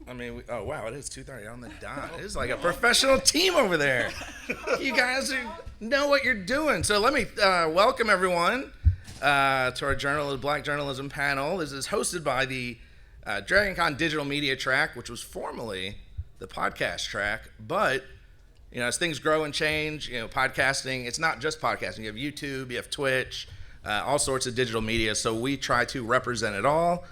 I mean, oh wow, it is 2:30 on the dot. It's like a professional team over there. You guys know what you're doing. So let me welcome everyone to our Black Journalism panel. This is hosted by the DragonCon Digital Media Track, which was formerly the podcast track. But as things grow and change, podcasting, it's not just podcasting. You have YouTube, you have Twitch, all sorts of digital media. So we try to represent it all.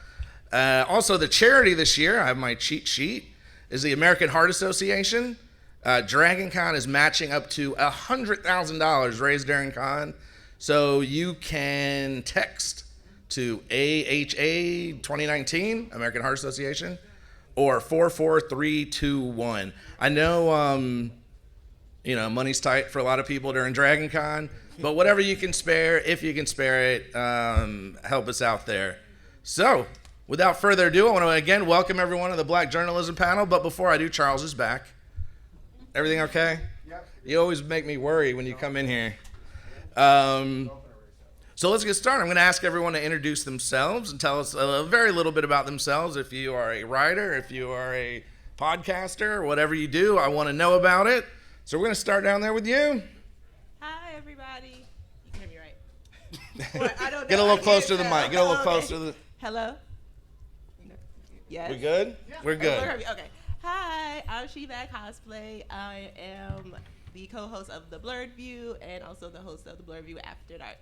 Also, the charity this year, I have my cheat sheet, is the American Heart Association. DragonCon is matching up to $100,000 raised during con. So you can text to AHA 2019, American Heart Association, or 44321. I know, money's tight for a lot of people during DragonCon, but whatever you can spare, if you can spare it, help us out there. So, without further ado, I want to again welcome everyone to the Black Journalism panel. But before I do, Charles is back. Everything okay? Yep. You always make me worry when you come in here. So let's get started. I'm going to ask everyone to introduce themselves and tell us a very little bit about themselves. If you are a writer, if you are a podcaster, whatever you do, I want to know about it. So we're going to start down there with you. Hi, everybody. You can hear me right? Well, I don't know. Get a little closer to the mic. Get a little closer to the... Hello? Yes. We good? Yeah. We're good. Okay. Hi, I'm She-Bag Cosplay. I am the co-host of The Blurred View and also the host of The Blurred View After Dark.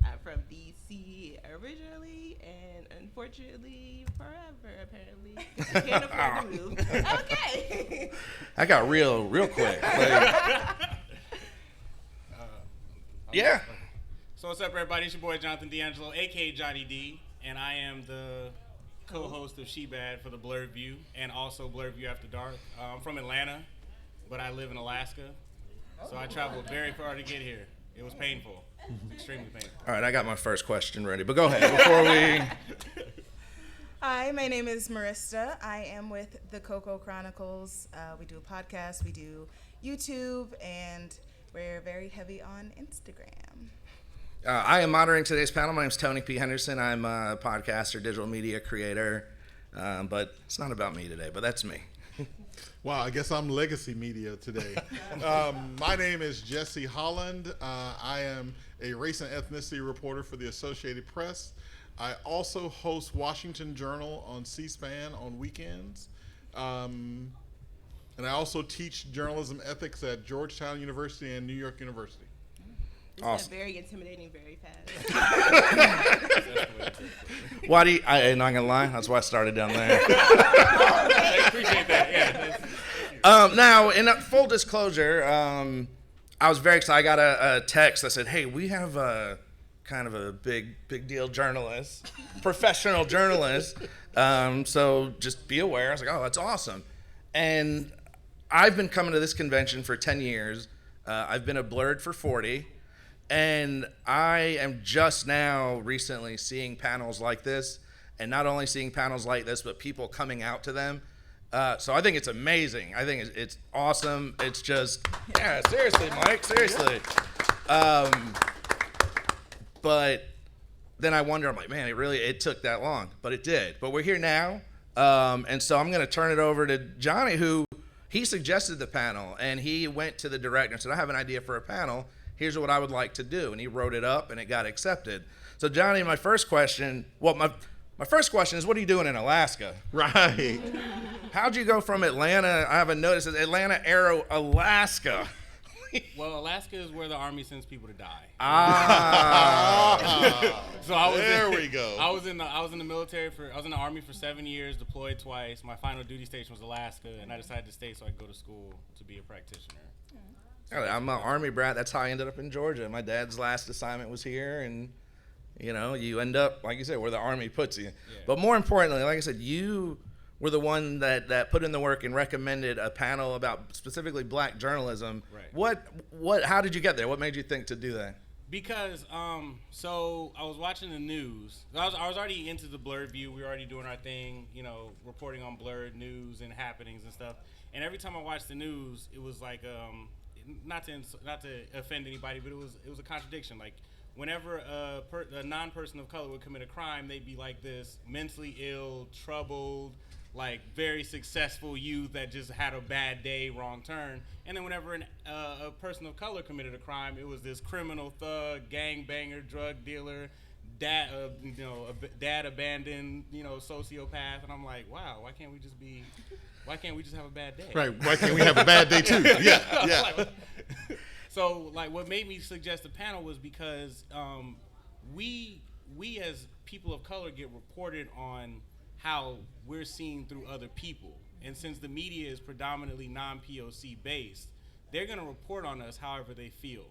I'm from DC originally and unfortunately forever, apparently. I can't afford to move. Okay. I got real quick. Yeah. So what's up, everybody? It's your boy Jonathan D'Angelo, a.k.a. Johnny D, and I am the co-host of She-Bad for The Blurred View and also Blurred View After Dark. I'm from Atlanta, but I live in Alaska, so I traveled very far to get here. It was painful. Extremely painful. All right, I got my first question ready, but go ahead before we... Hi, my name is Marista. I am with the Coco Chronicles. We do a podcast, we do YouTube, and we're very heavy on Instagram. I am moderating today's panel. My name is Tony P. Henderson. I'm a podcaster, digital media creator, but it's not about me today, but that's me. Wow, I guess I'm legacy media today. My name is Jesse Holland. I am a race and ethnicity reporter for the Associated Press. I also host Washington Journal on C-SPAN on weekends. And I also teach journalism ethics at Georgetown University and New York University. This Awesome. is very intimidating very fast. Why do you, I'm not going to lie, that's why I started down there. I appreciate that. Yeah. Now, in full disclosure, I was very excited. I got a text that said, hey, we have a kind of a big deal journalist, professional journalist. So just be aware. I was like, oh, that's awesome. And I've been coming to this convention for 10 years. I've been a Blurred for 40. And I am just now recently seeing panels like this, and not only seeing panels like this, but people coming out to them. So I think it's amazing. I think it's awesome. It's just, yeah, seriously, Mike, seriously. But then I wonder, I'm like, man, it took that long, but it did. But we're here now, and so I'm going to turn it over to Johnny, who he suggested the panel, and he went to the director and said, I have an idea for a panel. Here's what I would like to do. And he wrote it up, and it got accepted. So, Johnny, my first question is, what are you doing in Alaska? Right. How'd you go from Atlanta? I have a notice that Atlanta, Aero, Alaska. Well, Alaska is where the Army sends people to die. So we go. I was in the military I was in the Army for 7 years, deployed twice. My final duty station was Alaska, and I decided to stay so I could go to school to be a practitioner. I'm an Army brat. That's how I ended up in Georgia. My dad's last assignment was here, and you end up, like you said, where the Army puts you. Yeah. But more importantly, like I said, you were the one that put in the work and recommended a panel about specifically black journalism. Right. How did you get there? What made you think to do that? Because so I was watching the news. I was already into the Blurred View. We were already doing our thing, reporting on blurred news and happenings and stuff. And every time I watched the news, it was like not to offend anybody, but it was a contradiction. Like whenever a non-person of color would commit a crime, they'd be like this mentally ill, troubled, like very successful youth that just had a bad day, wrong turn. And then whenever a person of color committed a crime, it was this criminal thug, gangbanger, drug dealer, dad abandoned, sociopath. And I'm like, wow, why can't we just have a bad day? Right. Why can't we have a bad day too? Yeah. So, like, what made me suggest the panel was because we as people of color get reported on how we're seen through other people. And since the media is predominantly non-POC based, they're going to report on us however they feel.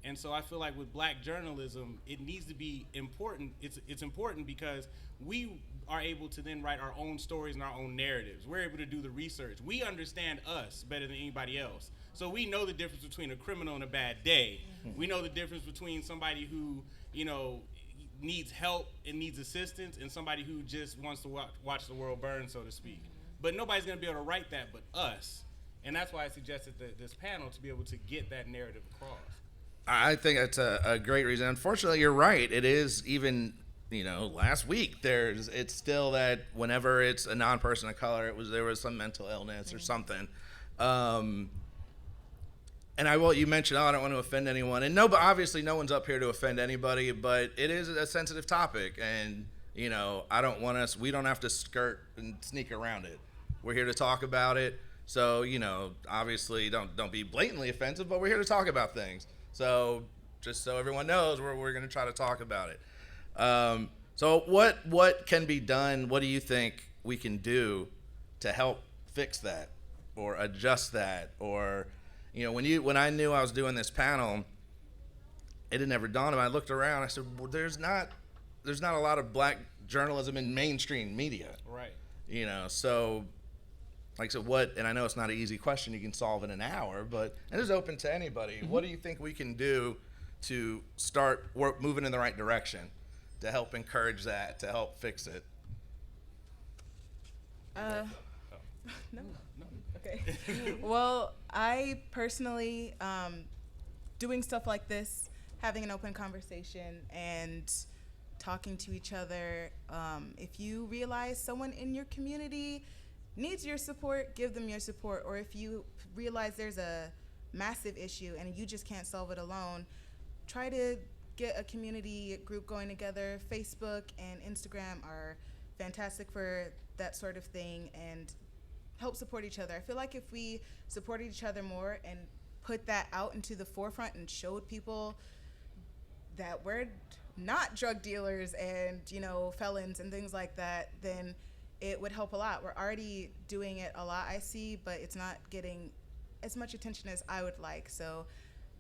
And so I feel like with black journalism, it needs to be important. It's important because we are able to then write our own stories and our own narratives. We're able to do the research. We understand us better than anybody else. So we know the difference between a criminal and a bad day. We know the difference between somebody who, needs help and needs assistance and somebody who just wants to watch the world burn, so to speak. But nobody's going to be able to write that but us. And that's why I suggested this panel to be able to get that narrative across. I think that's a great reason. Unfortunately, you're right. It is even, last week it's still that whenever it's a non-person of color, there was some mental illness or something. And you mentioned, I don't want to offend anyone. And but obviously no one's up here to offend anybody, but it is a sensitive topic. And, we don't have to skirt and sneak around it. We're here to talk about it. So, obviously don't be blatantly offensive, but we're here to talk about things. So just so everyone knows, we're going to try to talk about it. So what can be done? What do you think we can do to help fix that or adjust that? Or, when I knew I was doing this panel, it had never dawned on me. I looked around. I said, well, there's not a lot of black journalism in mainstream media. Right. So like I said, and I know it's not an easy question you can solve in an hour, but it is open to anybody. What do you think we can do to start moving in the right direction to help encourage that, to help fix it? No. Okay. Well, I personally, doing stuff like this, having an open conversation and talking to each other, if you realize someone in your community needs your support, give them your support. Or if you realize there's a massive issue and you just can't solve it alone, try to get a community group going together. Facebook and Instagram are fantastic for that sort of thing and help support each other. I feel like if we supported each other more and put that out into the forefront and showed people that we're not drug dealers and, felons and things like that, then it would help a lot. We're already doing it a lot, I see, but it's not getting as much attention as I would like. So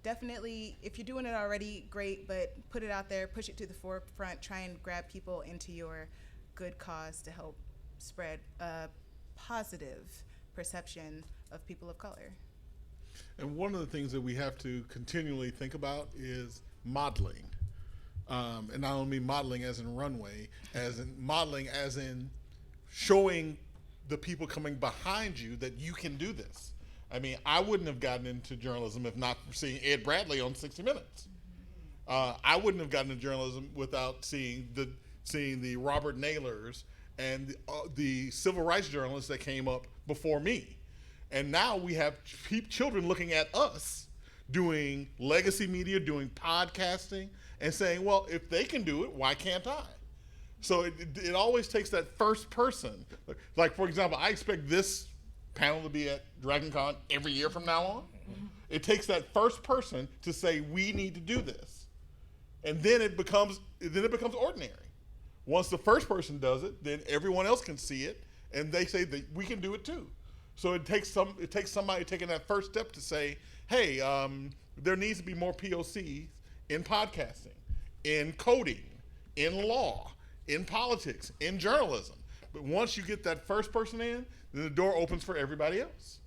definitely, if you're doing it already, great, but put it out there, push it to the forefront, try and grab people into your good cause to help spread a positive perception of people of color. And one of the things that we have to continually think about is modeling. And I don't mean modeling as in runway, as in modeling as in showing the people coming behind you that you can do this. I mean, I wouldn't have gotten into journalism if not for seeing Ed Bradley on 60 Minutes. I wouldn't have gotten into journalism without seeing the Robert Naylors and the civil rights journalists that came up before me. And now we have children looking at us doing legacy media, doing podcasting, and saying, well, if they can do it, why can't I? So it always takes that first person. Like, for example, I expect this panel to be at DragonCon every year from now on. It takes that first person to say, we need to do this. And then it becomes ordinary. Once the first person does it, then everyone else can see it, and they say that we can do it too. So it takes somebody taking that first step to say, hey, there needs to be more POCs in podcasting, in coding, in law, in politics, in journalism. But once you get that first person in, then the door opens for everybody else.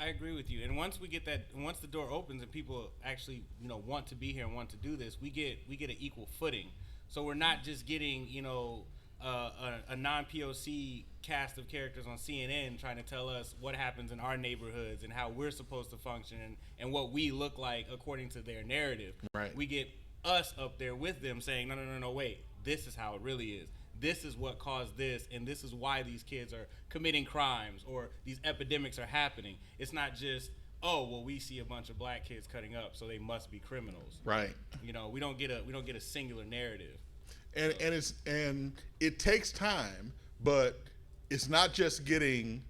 I agree with you. And once the door opens and people actually, want to be here and want to do this, we get an equal footing. So we're not just getting, a non-POC cast of characters on CNN trying to tell us what happens in our neighborhoods and how we're supposed to function and what we look like according to their narrative. Right. We get us up there with them saying, no, wait, this is how it really is. this is what caused this, and this is why these kids are committing crimes or these epidemics are happening. It's not just, oh, well, we see a bunch of black kids cutting up, so they must be criminals. Right. You know, we don't get a singular narrative. And it takes time, but it's not just getting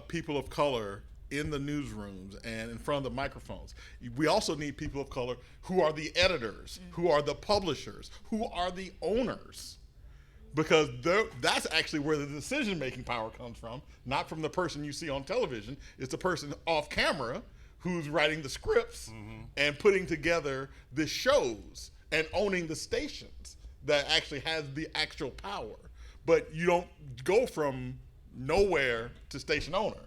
people of color in the newsrooms and in front of the microphones. We also need people of color who are the editors, who are the publishers, who are the owners. Because that's actually where the decision-making power comes from, not from the person you see on television. It's the person off camera who's writing the scripts and putting together the shows and owning the stations that actually has the actual power. But you don't go from nowhere to station owner.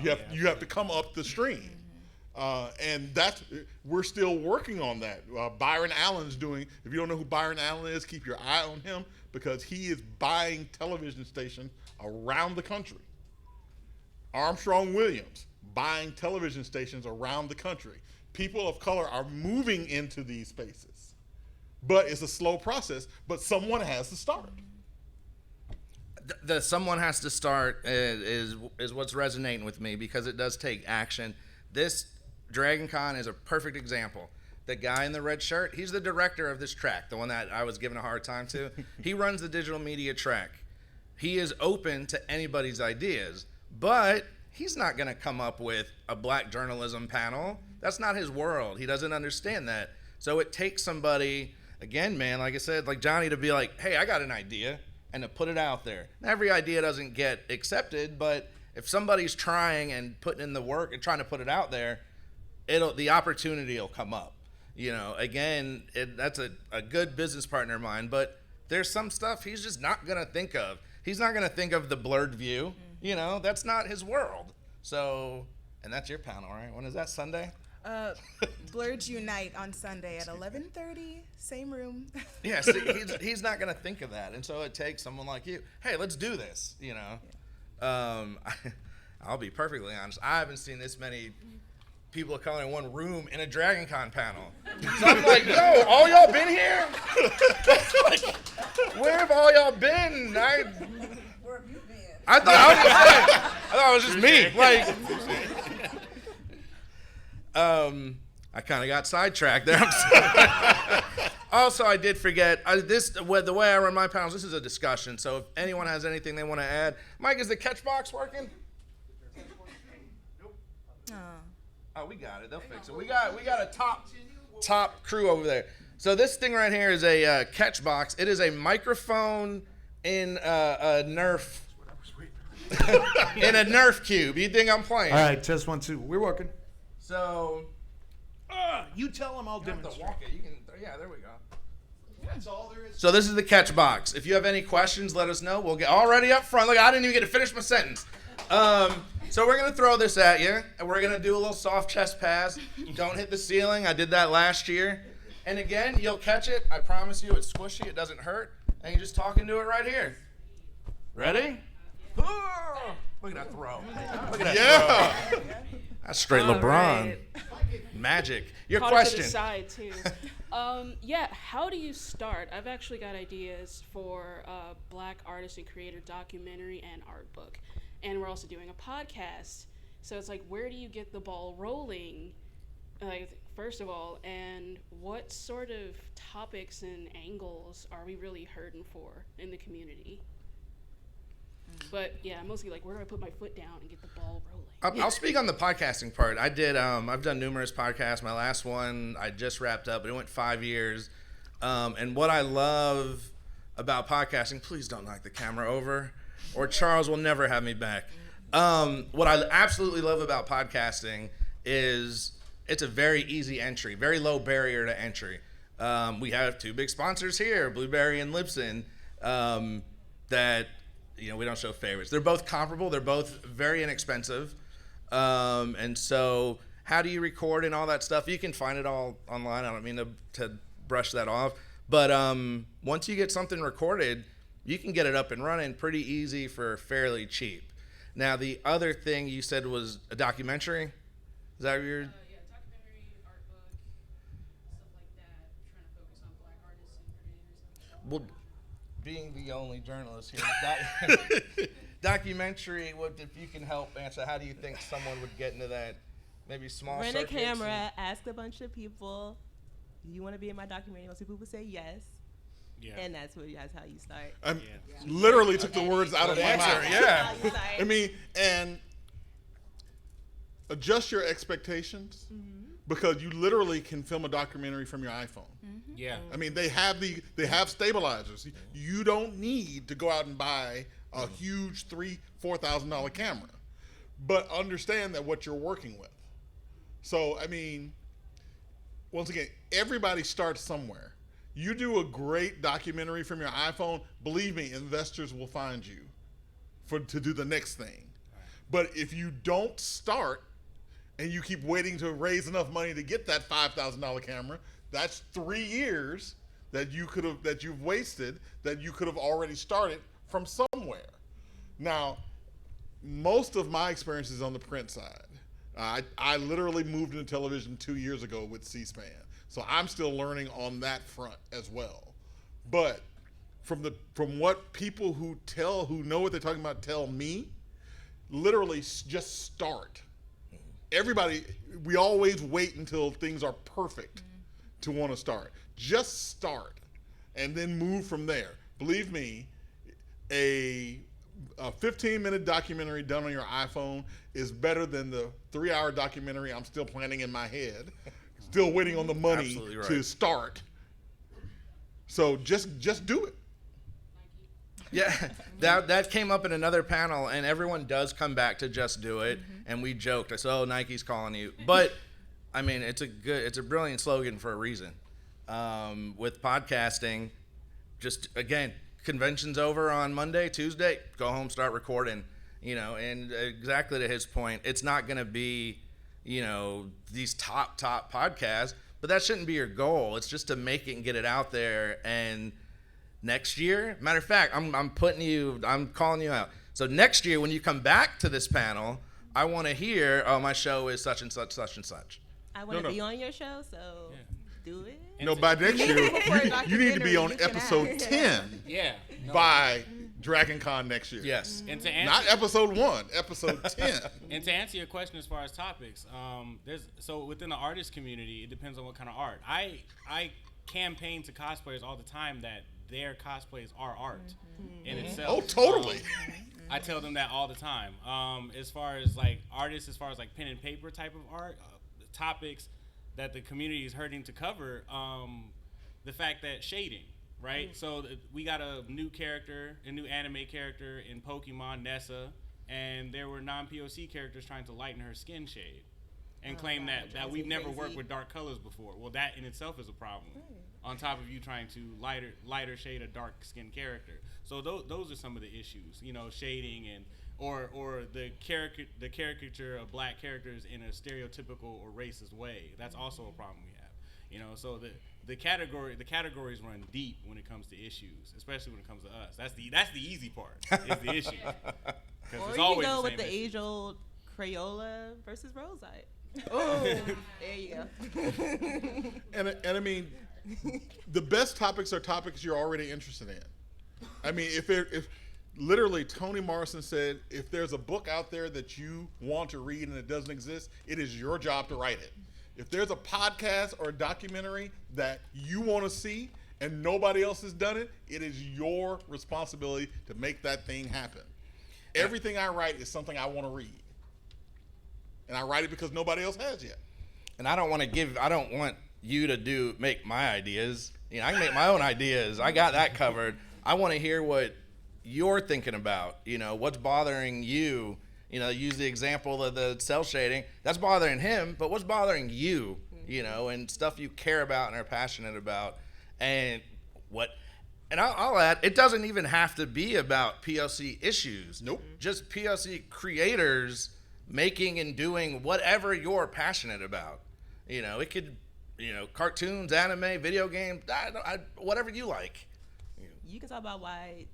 You have to come up the stream. And we're still working on that. Byron Allen's doing, if you don't know who Byron Allen is, keep your eye on him, because he is buying television stations around the country. Armstrong Williams, buying television stations around the country. People of color are moving into these spaces. But it's a slow process, but someone has to start. The someone has to start is what's resonating with me, because it does take action. This Dragon Con is a perfect example. The guy in the red shirt, he's the director of this track, the one that I was giving a hard time to. He runs the digital media track. He is open to anybody's ideas, but he's not going to come up with a black journalism panel. That's not his world. He doesn't understand that. So it takes somebody, again, man, like I said, like Johnny, to be like, hey, I got an idea, and to put it out there. Every idea doesn't get accepted, but if somebody's trying and putting in the work and trying to put it out there, the opportunity will come up. You know, again, that's a good business partner of mine, but there's some stuff he's just not going to think of. He's not going to think of the blurred view. You know, that's not his world. So, and that's your panel, right? When is that, Sunday? Blurred Unite on Sunday at 11:30, same room. Yeah, see, he's not going to think of that. And so it takes someone like you, hey, let's do this, you know. Yeah. I'll be perfectly honest. I haven't seen this many people of color in one room in a Dragon Con panel. So I'm like, yo, all y'all been here? Like, where have all y'all been? Where have you been? I thought it was just me. Like, I kind of got sidetracked there. I'm sorry. Also, I did forget, the way I run my panels, this is a discussion. So if anyone has anything they want to add. Mike, is the catch box working? Oh, we got it. They'll fix it. We got a top crew over there. So this thing right here is a catch box. It is a microphone in a Nerf in a Nerf cube. You think I'm playing? All right, test 1, 2. We're working. So You tell them, I'll you have to demonstrate. walk it. You can. Yeah, there we go. That's all there is. So this is the catch box. If you have any questions, let us know. We'll get already up front. Look, I didn't even get to finish my sentence. So we're going to throw this at you, and we're going to do a little soft chest pass. Don't hit the ceiling. I did that last year. And again, you'll catch it. I promise you, it's squishy. It doesn't hurt. And you just talk into it right here. Ready? Look at that throw. Look at that throw. That's straight All LeBron. right. Magic. Your Caught question. it to the side too. Yeah, how do you start? I've actually got ideas for a Black artist and creator documentary and art book, and we're also doing a podcast. So it's like, where do you get the ball rolling? Like, first of all, and what sort of topics and angles are we really hurting for in the community? But yeah, mostly like, where do I put my foot down and get the ball rolling? I'll speak on the podcasting part. I did. I've done numerous podcasts. My last one I just wrapped up, but it went 5 years. And what I love about podcasting, please don't knock the camera over, or Charles will never have me back. What I absolutely love about podcasting is it's a very easy entry, very low barrier to entry. We have 2 big sponsors here, Blueberry and Libsyn, that. You know, we don't show favorites. They're both comparable. They're both very inexpensive. And so how do you record and all that stuff? You can find it all online. I don't mean to brush that off. But once you get something recorded, you can get it up and running pretty easy for fairly cheap. Now, the other thing you said was a documentary? Is that what you're... Yeah, documentary, art book, stuff like that. Trying to focus on Black artists and creators. Well, being the only journalist here, documentary, what if you can help answer, how do you think someone would get into that? Maybe small Rent a circuits camera, ask a bunch of people, do you want to be in my documentary? Most people would say yes. Yeah. And that's how you start. I literally took the words out of Good my answer, mouth. yeah. How you start. I mean, and adjust your expectations because you literally can film a documentary from your iPhone. Yeah. I mean, they have stabilizers. You don't need to go out and buy a huge $4,000 camera, but understand that what you're working with. So, I mean, once again, everybody starts somewhere. You do a great documentary from your iPhone, believe me, investors will find you to do the next thing. But if you don't start and you keep waiting to raise enough money to get that $5,000 camera, that's 3 years that you've wasted that you could have already started from somewhere. Now, most of my experience is on the print side. I literally moved into television 2 years ago with C-SPAN, so I'm still learning on that front as well. But from what people who know what they're talking about tell me, literally just start. Everybody, we always wait until things are perfect to want to start. Just start and then move from there. Believe me, a 15-minute documentary done on your iPhone is better than the 3-hour documentary I'm still planning in my head, still waiting on the money to start. So just do it. Yeah, that came up in another panel, and everyone does come back to just do it. And we joked, I said, "Oh, Nike's calling you," but I mean, it's a brilliant slogan for a reason. With podcasting, just again, convention's over on Monday, Tuesday, go home, start recording. And exactly to his point, it's not going to be, these top podcasts, but that shouldn't be your goal. It's just to make it and get it out there. And next year, matter of fact, I'm calling you out. So next year, when you come back to this panel, I want to hear, oh, my show is such and such, such and such. I want to be on your show, so do it. No, by next year, you need to be on episode 10 by Dragon Con next year. Yes. And to answer, not episode 1, episode 10. And to answer your question as far as topics, so within the artist community, it depends on what kind of art. I campaign to cosplayers all the time that their cosplays are art in itself. Oh, totally. I tell them that all the time. As far as like artists, as far as like pen and paper type of art, topics that the community is hurting to cover, the fact that shading, right? So we got a new anime character in Pokemon, Nessa, and there were non-POC characters trying to lighten her skin shade and claim that we've never worked with dark colors before. Well, that in itself is a problem. On top of you trying to lighter shade a dark skinned character. So those are some of the issues, shading and or the caricature of black characters in a stereotypical or racist way. That's also a problem we have. So the categories run deep when it comes to issues, especially when it comes to us. That's the easy part is the issue. Or you can go with the age-old Crayola versus Rosite. Oh, there you go. And I mean, the best topics are topics you're already interested in. I mean, if literally Toni Morrison said, if there's a book out there that you want to read and it doesn't exist, it is your job to write it. If there's a podcast or a documentary that you want to see and nobody else has done it, it is your responsibility to make that thing happen. Everything I write is something I want to read. And I write it because nobody else has yet. And I don't want you to make my ideas. I can make my own ideas. I got that covered. I want to hear what you're thinking about. What's bothering you. Use the example of the cell shading. That's bothering him, but what's bothering you? And stuff you care about and are passionate about. And I'll add, it doesn't even have to be about POC issues. Nope. Just POC creators making and doing whatever you're passionate about. It could, cartoons, anime, video games, whatever you like. You can talk about why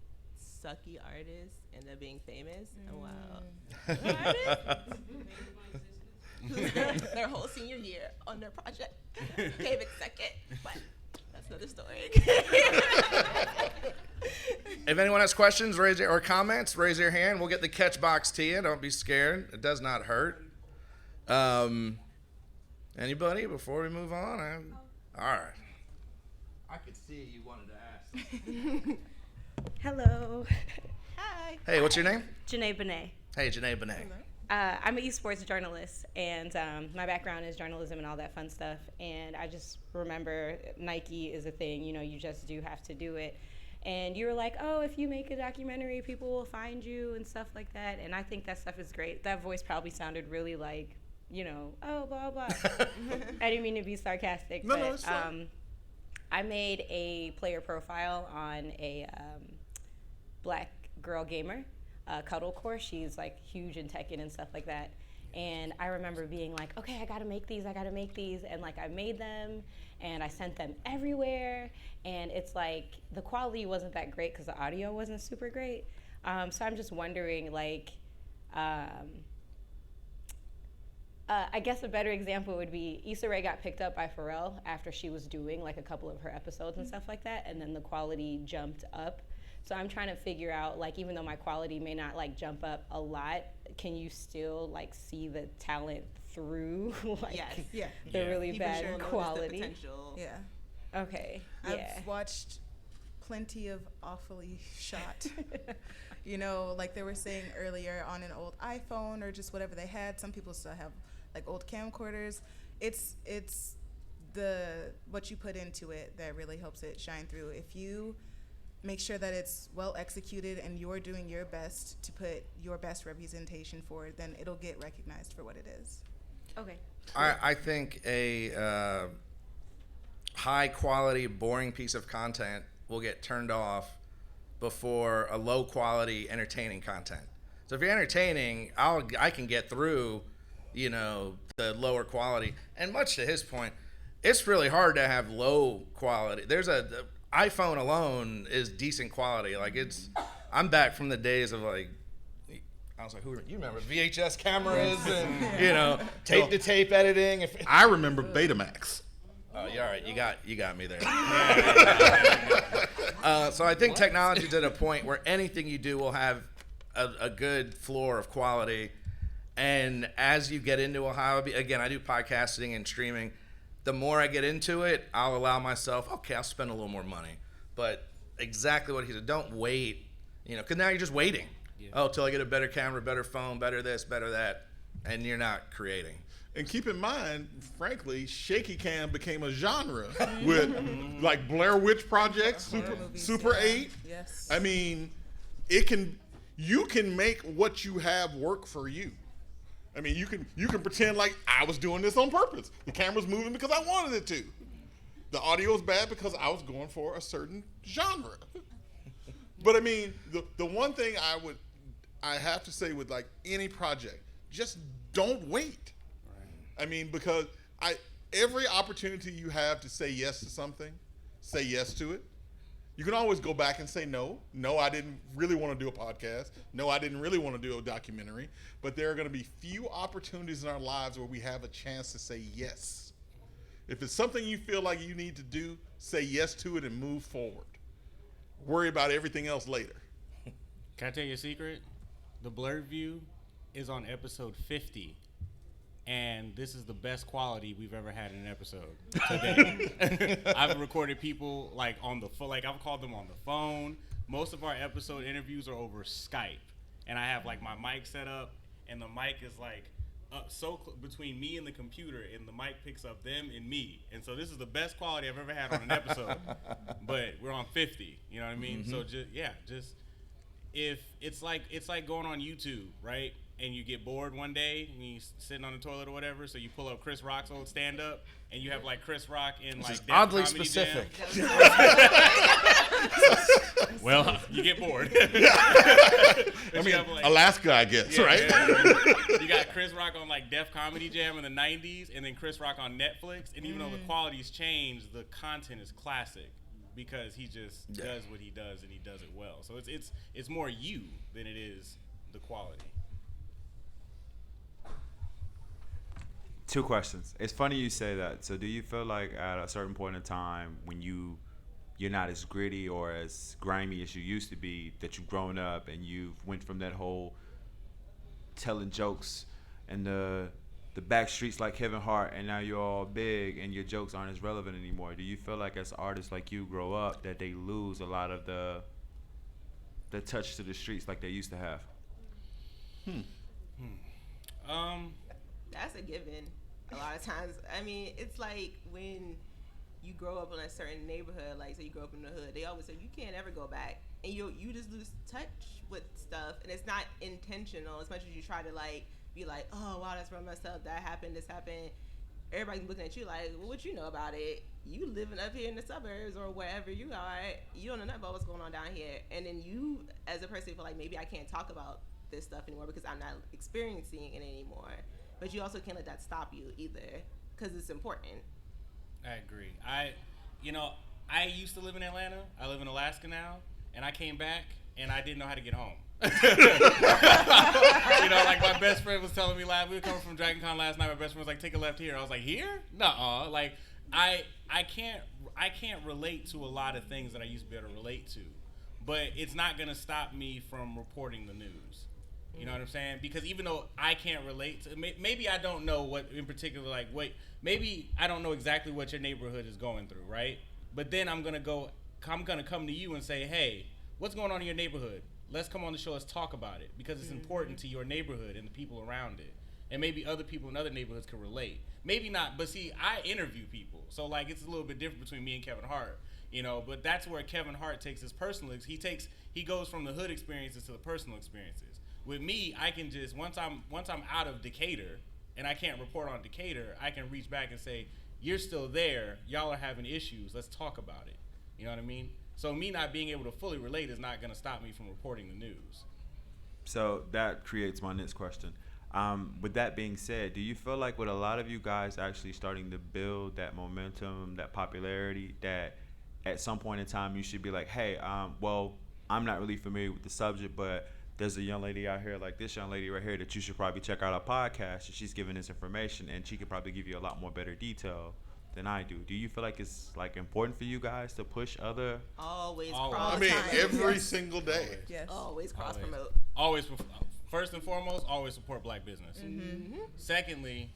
sucky artists end up being famous. Wow. Their whole senior year on their project. Came in second, but that's another story. If anyone has questions, or comments, raise your hand. We'll get the catch box to you. Don't be scared. It does not hurt. Anybody before we move on? All right. I could see you wanted to ask. Hello. Hi. Hey, what's your name? Janae Benet. Hey, Janae Benet. I'm an esports journalist, and my background is journalism and all that fun stuff. And I just remember Nike is a thing, you just do have to do it. And you were like, oh, if you make a documentary, people will find you and stuff like that. And I think that stuff is great. That voice probably sounded really like, oh, blah, blah. I didn't mean to be sarcastic. No, but, it's fine. I made a player profile on a black girl gamer, Cuddlecore. She's like huge in Tekken and stuff like that. And I remember being like, okay, I gotta make these. And like I made them and I sent them everywhere. And it's like the quality wasn't that great because the audio wasn't super great. So I'm just wondering, like, I guess a better example would be Issa Rae got picked up by Pharrell after she was doing like a couple of her episodes and stuff like that, and then the quality jumped up. So I'm trying to figure out, like, even though my quality may not like jump up a lot, can you still like see the talent through like Yes. the really People bad sure notice the quality? potential. Yeah. Okay. Yeah. I've watched plenty of awfully shot. Like they were saying earlier, on an old iPhone or just whatever they had. Some people still have like old camcorders. It's the what you put into it that really helps it shine through. If you make sure that it's well executed and you're doing your best to put your best representation forward, then it'll get recognized for what it is. Okay. I think a high quality, boring piece of content will get turned off before a low quality, entertaining content. So if you're entertaining, I can get through, the lower quality. And much to his point, it's really hard to have low quality. The iPhone alone is decent quality. Like I'm back from the days of like, I was like, you remember VHS cameras and tape to tape editing. I remember Betamax. Oh, yeah, all right. You got me there. So I think technology's at a point where anything you do will have a good floor of quality. And as you get into a hobby, again, I do podcasting and streaming. The more I get into it, I'll allow myself, okay, I'll spend a little more money. But exactly what he said, don't wait, because now you're just waiting. Yeah. Oh, till I get a better camera, better phone, better this, better that. And you're not creating. And keep in mind, frankly, shaky cam became a genre with like Blair Witch Project, Super 8. Yes. I mean, you can make what you have work for you. I mean, you can pretend like I was doing this on purpose. The camera's moving because I wanted it to. The audio is bad because I was going for a certain genre. But I mean, the one thing I have to say with like any project, just don't wait. I mean, because every opportunity you have to say yes to something, say yes to it. You can always go back and say no. No, I didn't really want to do a podcast. No, I didn't really want to do a documentary. But there are going to be few opportunities in our lives where we have a chance to say yes. If it's something you feel like you need to do, say yes to it and move forward. Worry about everything else later. Can I tell you a secret? The Blurred View is on episode 50. And this is the best quality we've ever had in an episode today. I've recorded people like on the phone, like I've called them on the phone. Most of our episode interviews are over Skype, and I have like my mic set up, and the mic is like between me and the computer, and the mic picks up them and me. And so this is the best quality I've ever had on an episode. But we're on 50. You know what I mean? Mm-hmm. So just if it's like going on YouTube, right? And you get bored one day and you're sitting on the toilet or whatever, so you pull up Chris Rock's old stand-up and you have like Chris Rock in this like is oddly Comedy specific. Well, you get bored. I mean, like, Alaska, I guess, right? Yeah. You got Chris Rock on like Def Comedy Jam in the 90s, and then Chris Rock on Netflix. And even though the quality's changed, the content is classic because he just does what he does and he does it well. So it's more you than it is the quality. 2 questions. It's funny you say that. So do you feel like at a certain point in time when you you're not as gritty or as grimy as you used to be, that you've grown up and you've went from that whole telling jokes and the back streets like Kevin Hart, and now you're all big and your jokes aren't as relevant anymore? Do you feel like as artists like you grow up that they lose a lot of the touch to the streets like they used to have? That's a given. A lot of times, I mean, it's like when you grow up in a certain neighborhood, like say you grow up in the hood, they always say you can't ever go back, and you just lose touch with stuff, and it's not intentional. As much as you try to like be like, oh wow, that's real messed up, that happened, this happened. Everybody's looking at you like, well, what you know about it? You living up here in the suburbs or wherever you are, you don't know nothing about what's going on down here. And then you, as a person, feel like maybe I can't talk about this stuff anymore because I'm not experiencing it anymore. But you also can't let that stop you either, because it's important. I agree. I used to live in Atlanta. I live in Alaska now, and I came back and I didn't know how to get home. Like my best friend was telling me we were coming from Dragon Con last night. My best friend was like, take a left here. I was like, here? Nuh-uh. Like I can't relate to a lot of things that I used to be able to relate to, but it's not gonna stop me from reporting the news. You know what I'm saying? Because even though I can't relate to, maybe I don't know what in particular, maybe I don't know exactly what your neighborhood is going through, right? But then I'm gonna come to you and say, hey, what's going on in your neighborhood? Let's come on the show, let's talk about it, because it's important to your neighborhood and the people around it. And maybe other people in other neighborhoods can relate. Maybe not, but see, I interview people. So like it's a little bit different between me and Kevin Hart, but that's where Kevin Hart takes his personal, he goes from the hood experiences to the personal experiences. With me, I can just, once I'm out of Decatur and I can't report on Decatur, I can reach back and say, you're still there, y'all are having issues, let's talk about it. You know what I mean? So me not being able to fully relate is not going to stop me from reporting the news. So that creates my next question. With that being said, do you feel like with a lot of you guys actually starting to build that momentum, that popularity, that at some point in time you should be like, hey, well, I'm not really familiar with the subject, but there's a young lady out here like this young lady right here that you should probably check out our podcast, and she's giving this information and she could probably give you a lot more better detail than I do. Do you feel like it's like important for you guys to push other? Always I mean, every single day. Yes. Always cross promote. Always, first and foremost, always support black business. Mm-hmm. Secondly,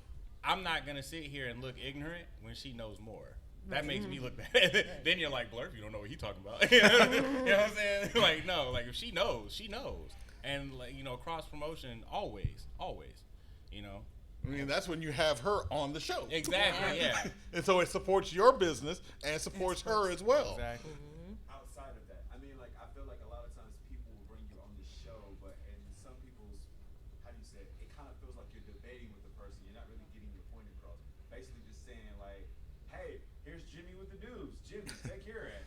I'm not gonna sit here and look ignorant when she knows more. That makes me look bad. Then you're like, Blurf, you don't know what he's talking about. You know what I'm saying? Like, no, like if she knows, she knows. And like, cross promotion, always. I mean, that's when you have her on the show. Exactly, yeah. And so it supports your business and supports her as well. Exactly. Outside of that, I mean, like, I feel like a lot of times people will bring you on the show, but in some people's, how do you say it kind of feels like you're debating with the person. You're not really getting your point across. Basically just saying, like, hey, here's Jimmy with the news. Jimmy, take care of it.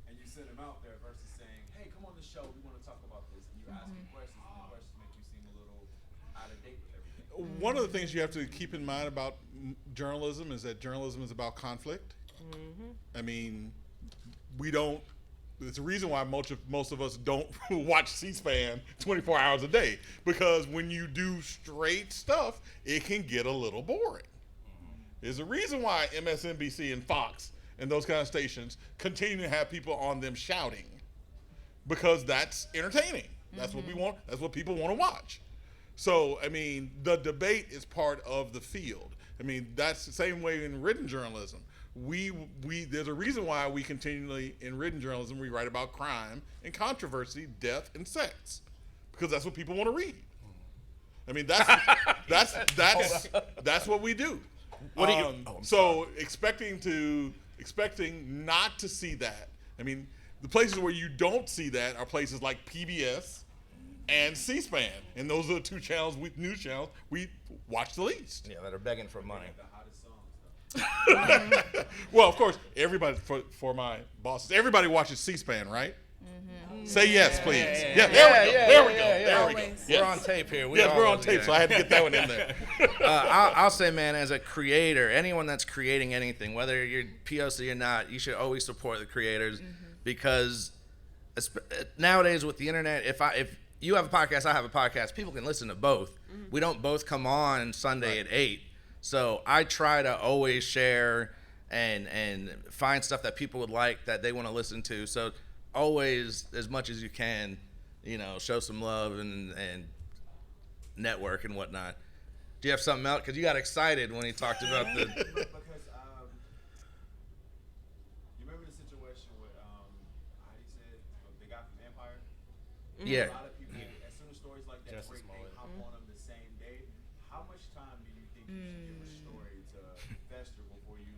And you send him out there versus saying, hey, come on the show. We want to talk about this. And you ask him questions, and the questions make you seem a little out of date with everything. One of the things you have to keep in mind about journalism is that journalism is about conflict. I mean, there's a reason why most of us don't watch C-SPAN 24 hours a day, because when you do straight stuff, it can get a little boring. There's a reason why MSNBC and Fox and those kind of stations continue to have people on them shouting, because that's entertaining. That's what we want. That's what people want to watch. So, I mean, the debate is part of the field. I mean, that's the same way in written journalism. There's a reason why we continually, in written journalism, we write about crime and controversy, death and sex, because that's what people want to read. I mean, that's what we do. What do you? So expecting not to see that. I mean, the places where you don't see that are places like PBS and C-SPAN, and those are the two news channels we watch the least. Yeah, that are begging for money. Well, of course, everybody, for my bosses, everybody watches C-SPAN, right? Say yes, please. There we go. We're on tape here. We're on tape, so I had to get that one in there. I'll say, man, as a creator, anyone that's creating anything, whether you're POC or not, you should always support the creators, because nowadays with the internet, if you have a podcast, I have a podcast, people can listen to both. We don't both come on Sunday at 8. So I try to always share and find stuff that people would like that they want to listen to. So always, as much as you can, show some love and network and whatnot. Do you have something else? Because you got excited when he talked about the. Because you remember the situation with how he said the guy from Empire. Yeah. A lot of people, as soon as stories like that break, they hop on them the same day. How much time do you think you should give a story to fester before you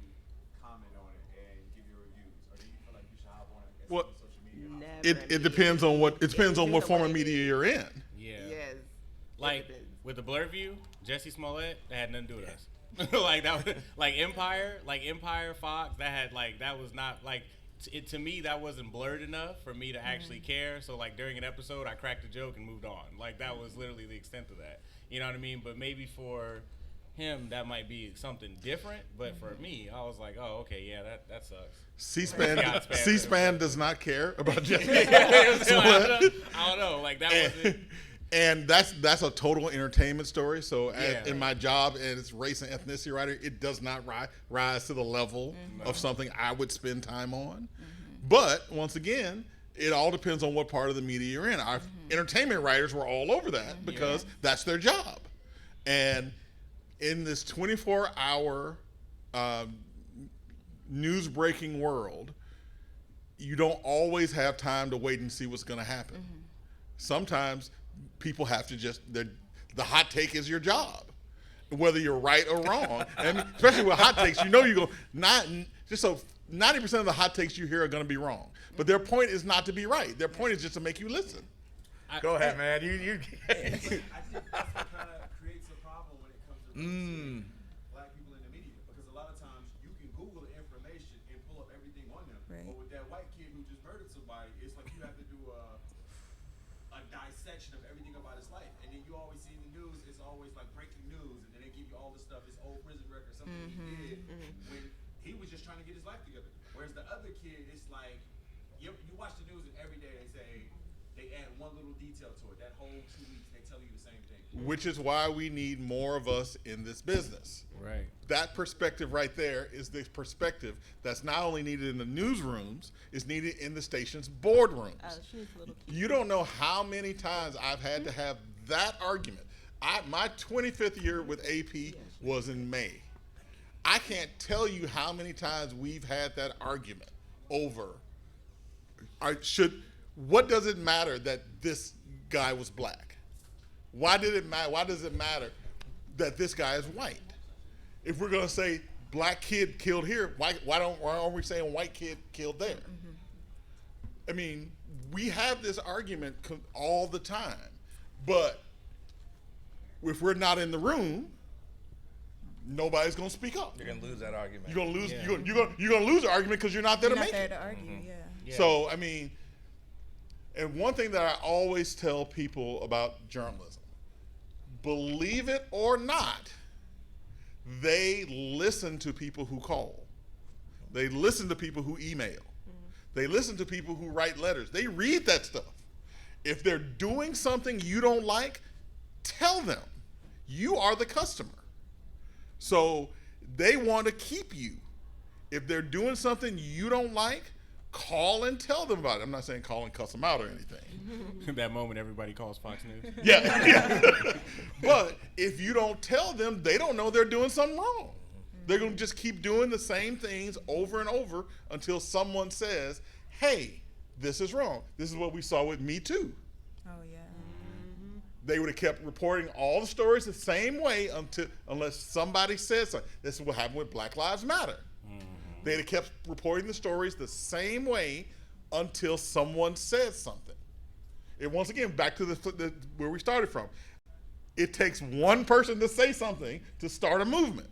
comment on it and give your reviews, or do you feel like you should hop on it as soon as social media? It depends on what form of media you're in. Yeah. Yes. Like with the Blurred View, Jesse Smollett, that had nothing to do with us. Like that was like Empire, Fox, that was not like to me that wasn't blurred enough for me to actually care. So like during an episode, I cracked a joke and moved on. Like that was literally the extent of that. You know what I mean? But maybe for him that might be something different. But for me, I was like, oh, okay, yeah, that sucks. C-SPAN does not care about Jesse. I don't know. Like that wasn't. And that's a total entertainment story. So in my job as race and ethnicity writer, it does not rise to the level of something I would spend time on. But once again, it all depends on what part of the media you're in. Our entertainment writers were all over that because that's their job. And in this 24-hour news breaking world, you don't always have time to wait and see what's going to happen. Sometimes people have to the hot take is your job, whether you're right or wrong. And especially with hot takes, you go, 90% of the hot takes you hear are going to be wrong. But their point is not to be right. Their point is just to make you listen. Go ahead, man. You. I think that's what kind of creates a problem when it comes to black people in the media, because a lot of times you can Google the information and pull up everything on them. Right. But with that white kid who just murdered somebody, it's like you have to do a dissection of everything about his life, and then you always see in the news, it's always like breaking news, and then they give you all this stuff, this old prison record, something he did when he was just trying to get his life together. Whereas the other kid, it's like you watch the news and every day they add one little detail to it. That whole 2 weeks they tell you the same thing. Which is why we need more of us in this business. Right. That perspective right there is the perspective that's not only needed in the newsrooms, is needed in the station's boardrooms. You don't know how many times I've had to have that argument. My 25th year with AP was in May. I can't tell you how many times we've had that argument over what does it matter that this guy was black? Why did it matter? Why does it matter that this guy is white? If we're gonna say black kid killed here, why aren't we saying white kid killed there? I mean, we have this argument all the time, but if we're not in the room, nobody's gonna speak up. You're gonna lose that argument. You're gonna lose. You're gonna lose the argument because you're not there to make it. Argue, yeah. So I mean, and one thing that I always tell people about journalism, believe it or not, they listen to people who call. They listen to people who email. They listen to people who write letters. They read that stuff. If they're doing something you don't like, tell them. You are the customer. So they want to keep you. If they're doing something you don't like, call and tell them about it. I'm not saying call and cuss them out or anything. That moment everybody calls Fox News. Yeah. But if you don't tell them, they don't know they're doing something wrong. They're going to just keep doing the same things over and over until someone says, hey, this is wrong. This is what we saw with Me Too. Oh, yeah. They would have kept reporting all the stories the same way unless somebody said something. This is what happened with Black Lives Matter. They'd have kept reporting the stories the same way until someone said something. And once again, back to the where we started from. It takes one person to say something to start a movement.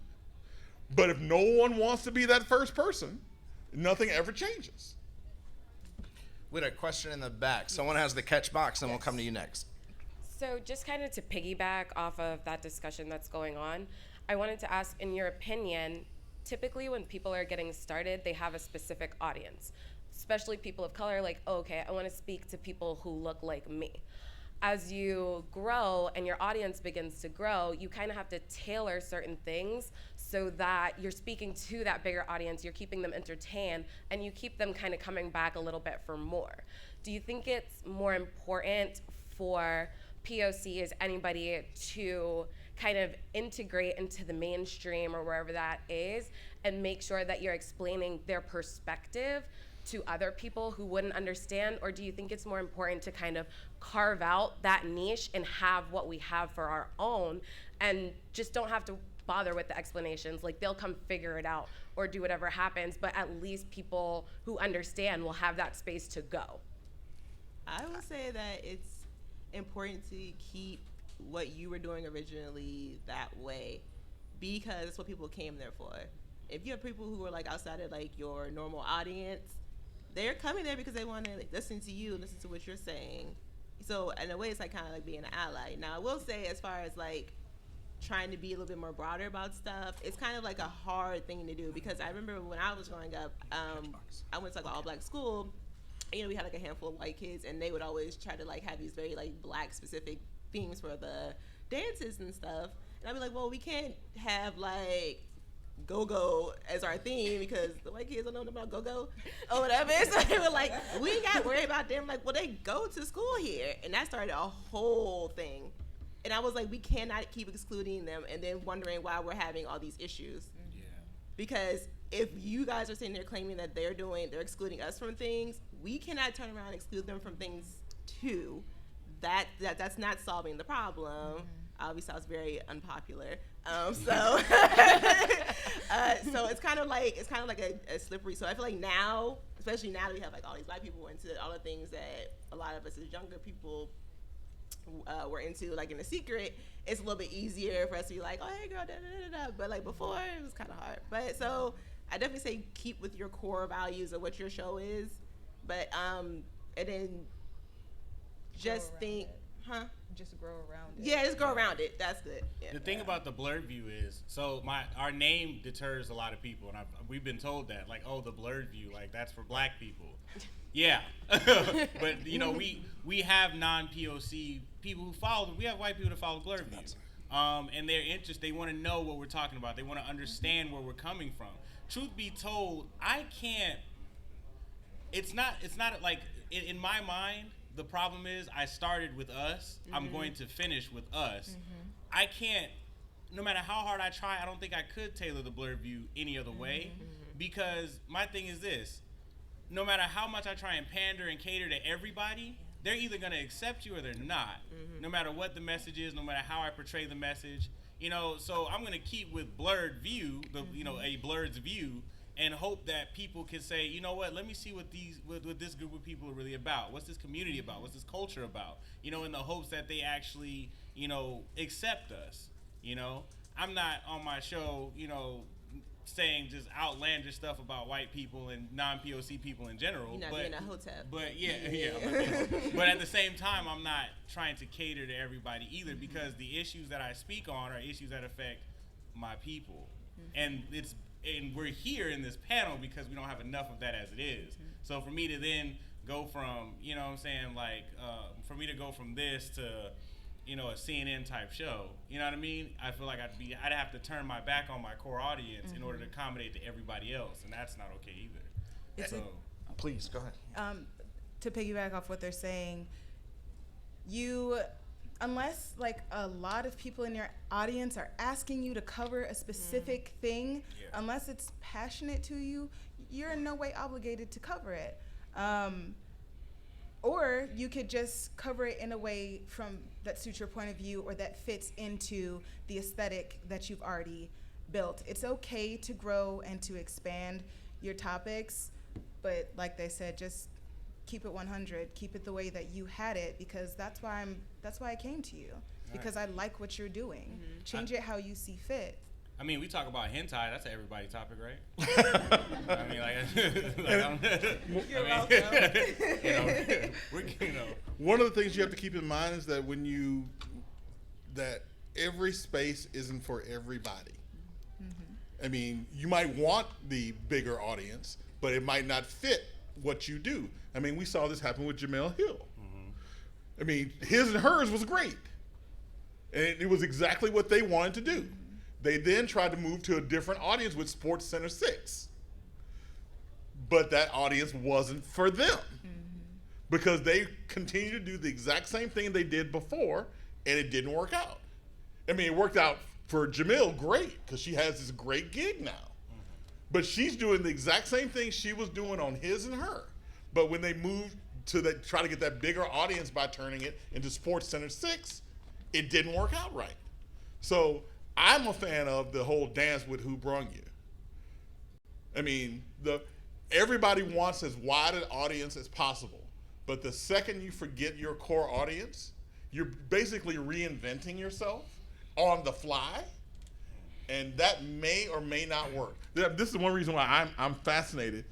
But if no one wants to be that first person, nothing ever changes. We had a question in the back. Someone has the catch box, and we'll come to you next. So just kind of to piggyback off of that discussion that's going on, I wanted to ask, in your opinion, typically when people are getting started, they have a specific audience, especially people of color, like, oh, okay, I want to speak to people who look like me. As you grow and your audience begins to grow, you kind of have to tailor certain things so that you're speaking to that bigger audience, you're keeping them entertained, and you keep them kind of coming back a little bit for more. Do you think it's more important for POC as anybody to kind of integrate into the mainstream or wherever that is and make sure that you're explaining their perspective to other people who wouldn't understand? Or do you think it's more important to kind of carve out that niche and have what we have for our own and just don't have to bother with the explanations? Like, they'll come figure it out or do whatever happens, but at least people who understand will have that space to go. I would say that it's important to keep what you were doing originally that way, because it's what people came there for. If you have people who are like outside of like your normal audience, they're coming there because they want to listen to you, listen to what you're saying. So in a way, it's like kind of like being an ally. Now, I will say, as far as like trying to be a little bit more broader about stuff, it's kind of like a hard thing to do, because I remember when I was growing up, I went to like an all-black school. You know, we had like a handful of white kids, and they would always try to like have these very like black specific themes for the dances and stuff. And I'd be like, well, we can't have like go-go as our theme because the white kids don't know about go-go or whatever. So they were like, we ain't got to worry about them. Like, well, they go to school here. And that started a whole thing. And I was like, we cannot keep excluding them and then wondering why we're having all these issues. Yeah. Because if you guys are sitting there claiming that they're excluding us from things, we cannot turn around and exclude them from things too. That's not solving the problem. Obviously, sounds very unpopular. So it's kind of like a slippery. So I feel like now, especially now that we have like all these black people into all the things that a lot of us as younger people were into, like in the secret, it's a little bit easier for us to be like, oh, hey girl, da da da da. But like before, it was kind of hard. But so I definitely say keep with your core values of what your show is, but and then just think, just grow around it. Yeah, just grow around it. That's good. Yeah. The thing about the Blurred View is, so our name deters a lot of people, and we've been told that, like, oh, the Blurred View, like that's for black people. Yeah, but you know, we have non-POC people who follow. We have white people that follow Blurred View, and they're interested. They want to know what we're talking about. They want to understand where we're coming from. Truth be told, I can't. It's not like in my mind. The problem is I started with us. Mm-hmm. I'm going to finish with us. Mm-hmm. I can't, no matter how hard I try, I don't think I could tailor the Blurred View any other way, because my thing is this: no matter how much I try and pander and cater to everybody, they're either going to accept you or they're not. No matter what the message is, no matter how I portray the message, you know. So I'm going to keep with Blurred View, you know, a Blurred's view, and hope that people can say, you know what, let me see what this group of people are really about. What's this community about? What's this culture about? You know, in the hopes that they actually, you know, accept us. You know, I'm not on my show, you know, saying just outlandish stuff about white people and non-POC people in general. You're not being a hotep. But yeah. But at the same time, I'm not trying to cater to everybody either, because the issues that I speak on are issues that affect my people. And we're here in this panel because we don't have enough of that as it is. So for me to then go from, you know what I'm saying, like, for me to go from this to, you know, a CNN type show, you know what I mean? I feel like I'd have to turn my back on my core audience in order to accommodate to everybody else, and that's not okay either. Please, go ahead. To piggyback off what they're saying, unless like a lot of people in your audience are asking you to cover a specific thing, unless it's passionate to you, you're in no way obligated to cover it. Or you could just cover it in a way that suits your point of view or that fits into the aesthetic that you've already built. It's okay to grow and to expand your topics, but like they said, just keep it 100. Keep it the way that you had it, because that's why I came to you, because I like what you're doing. Change it how you see fit. I mean, we talk about hentai. That's an everybody topic, right? I mean, You're welcome. You know. One of the things you have to keep in mind is that that every space isn't for everybody. I mean, you might want the bigger audience, but it might not fit what you do. I mean, we saw this happen with Jemele Hill. I mean, his and hers was great. And it was exactly what they wanted to do. They then tried to move to a different audience with Sports Center 6. But that audience wasn't for them because they continued to do the exact same thing they did before, and it didn't work out. I mean, it worked out for Jamil great because she has this great gig now. But she's doing the exact same thing she was doing on His and Her. But when they moved to try to get that bigger audience by turning it into Sports Center 6, it didn't work out right. So I'm a fan of the whole dance with Who Brung You. I mean, everybody wants as wide an audience as possible. But the second you forget your core audience, you're basically reinventing yourself on the fly. And that may or may not work. This is one reason why I'm fascinated.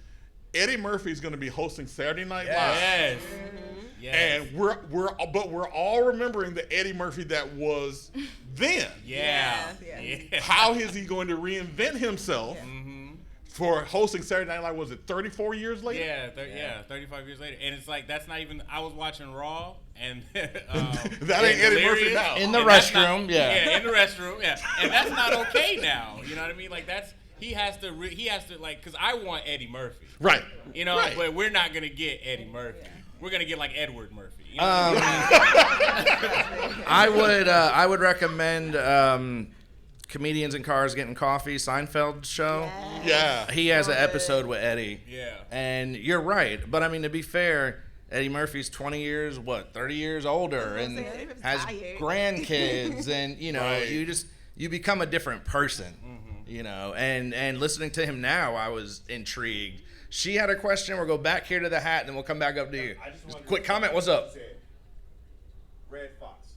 Eddie Murphy is going to be hosting Saturday Night Live. Yes. Yes. And we're all remembering the Eddie Murphy that was then. Yeah. How is he going to reinvent himself for hosting Saturday Night Live? Was it 34 years later? Yeah, 35 years later. And it's like, that's not even, I was watching Raw, and that ain't Eddie Murphy now. In the restroom, in the restroom, and that's not okay now. You know what I mean? Like, that's, he has to like, because I want Eddie Murphy. Right. You know, right. But we're not going to get Eddie Murphy. We're going to get like Edward Murphy. You know I would recommend Comedians in Cars Getting Coffee, Seinfeld show. Yeah. He has an episode with Eddie. Yeah. And you're right. But I mean, to be fair, Eddie Murphy's 20 years, 30 years older and has grandkids. And, you know, right. you become a different person, you know. And listening to him now, I was intrigued. She had a question. We'll go back here to the hat, and then we'll come back up to you. Just quick comment. What's up? Red Fox.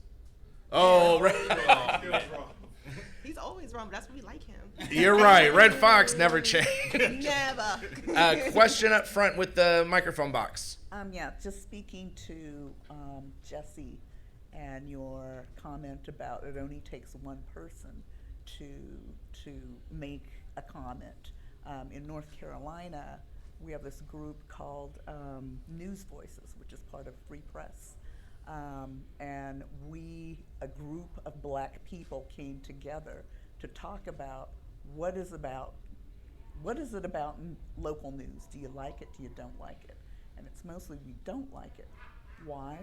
Oh, Red. He's always wrong, but that's why we like him. You're right. Red Fox never changed. Never. Question up front with the microphone box. Yeah, just speaking to Jesse and your comment about it only takes one person to make a comment. In North Carolina, we have this group called News Voices, which is part of Free Press. And a group of Black people came together to talk about what is it about local news? Do you like it? Do you don't like it? And it's mostly we don't like it. Why?